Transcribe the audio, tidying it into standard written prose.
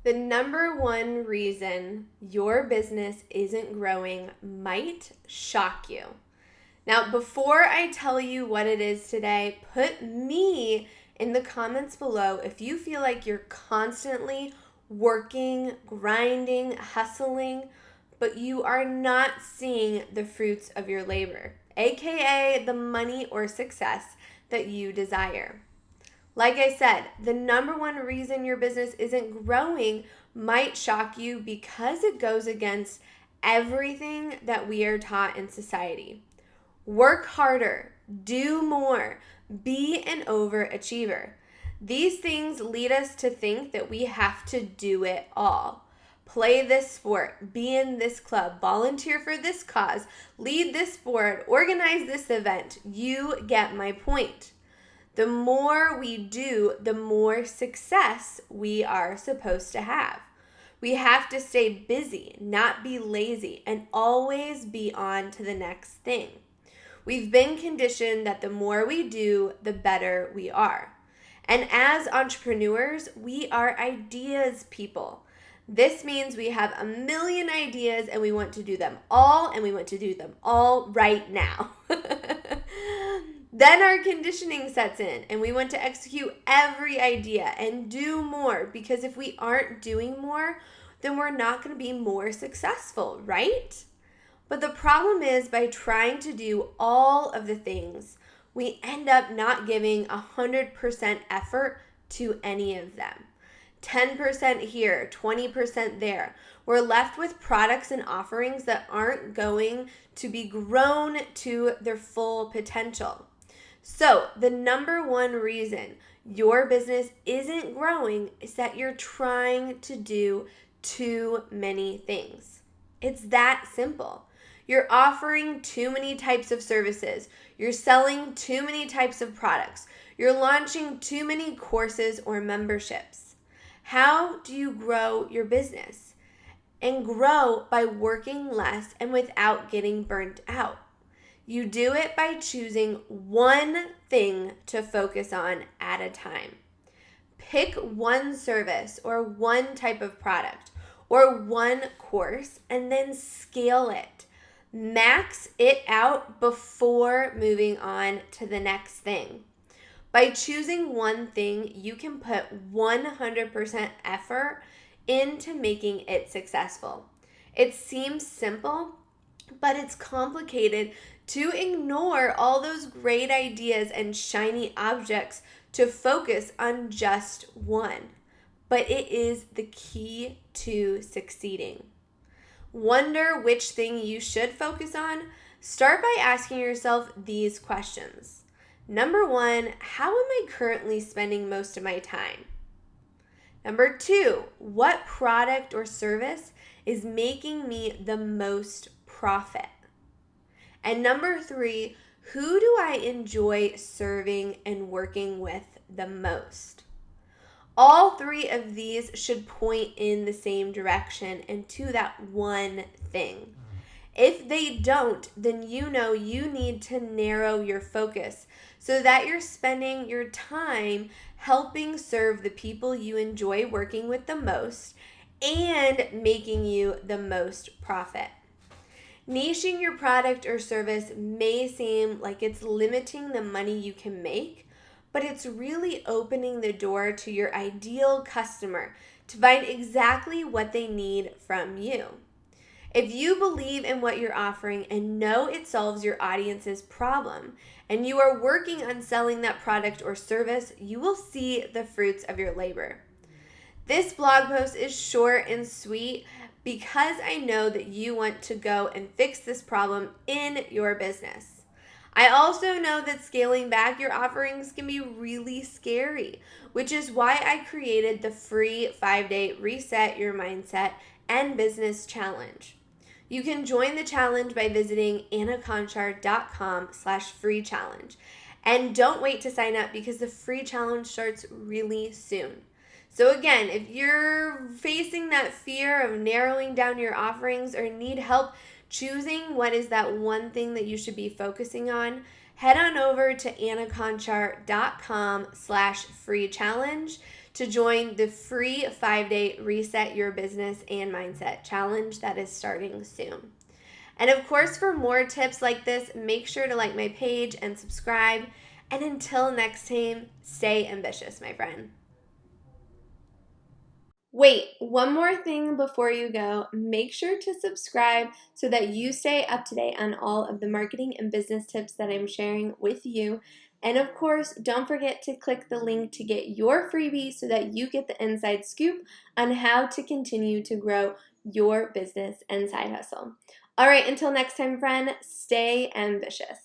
The number one reason your business isn't growing might shock you. Now, before I tell you what it is today, put me in the comments below if you feel like you're constantly working, grinding, hustling, but you are not seeing the fruits of your labor, aka the money or success that you desire. Like I said, the number one reason your business isn't growing might shock you because it goes against everything that we are taught in society. Work harder, do more, be an overachiever. These things lead us to think that we have to do it all. Play this sport, be in this club, volunteer for this cause, lead this sport, organize this event. You get my point. The more we do, the more success we are supposed to have. We have to stay busy, not be lazy, and always be on to the next thing. We've been conditioned that the more we do, the better we are. And as entrepreneurs, we are ideas people. This means we have a million ideas and we want to do them all, and we want to do them all right now. Then our conditioning sets in and we want to execute every idea and do more, because if we aren't doing more, then we're not going to be more successful, right? But the problem is, by trying to do all of the things, we end up not giving 100% effort to any of them. 10% here, 20% there. We're left with products and offerings that aren't going to be grown to their full potential. So the number one reason your business isn't growing is that you're trying to do too many things. It's that simple. You're offering too many types of services. You're selling too many types of products. You're launching too many courses or memberships. How do you grow your business? And grow by working less and without getting burnt out. You do it by choosing one thing to focus on at a time. Pick one service or one type of product or one course and then scale it. Max it out before moving on to the next thing. By choosing one thing, you can put 100% effort into making it successful. It seems simple, but it's complicated to ignore all those great ideas and shiny objects to focus on just one. But it is the key to succeeding. Wonder which thing you should focus on? Start by asking yourself these questions. Number one, how am I currently spending most of my time? Number two, what product or service is making me the most profit? And number three, who do I enjoy serving and working with the most? All three of these should point in the same direction and to that one thing. If they don't, then you know you need to narrow your focus so that you're spending your time helping serve the people you enjoy working with the most and making you the most profit. Niching your product or service may seem like it's limiting the money you can make, but it's really opening the door to your ideal customer to find exactly what they need from you. If you believe in what you're offering and know it solves your audience's problem, and you are working on selling that product or service, you will see the fruits of your labor. This blog post is short and sweet because I know that you want to go and fix this problem in your business. I also know that scaling back your offerings can be really scary, which is why I created the free 5-day Reset Your Mindset and Business Challenge. You can join the challenge by visiting annaconchar.com/free challenge. And don't wait to sign up because the free challenge starts really soon. So again, if you're facing that fear of narrowing down your offerings or need help choosing what is that one thing that you should be focusing on, head on over to annaconchar.com/free challenge to join the free 5-day Reset Your Business and Mindset challenge that is starting soon. And of course, for more tips like this, make sure to like my page and subscribe. And until next time, stay ambitious, my friend. Wait, one more thing before you go. Make sure to subscribe so that you stay up to date on all of the marketing and business tips that I'm sharing with you. And of course, don't forget to click the link to get your freebie so that you get the inside scoop on how to continue to grow your business and side hustle. All right, until next time, friend, stay ambitious.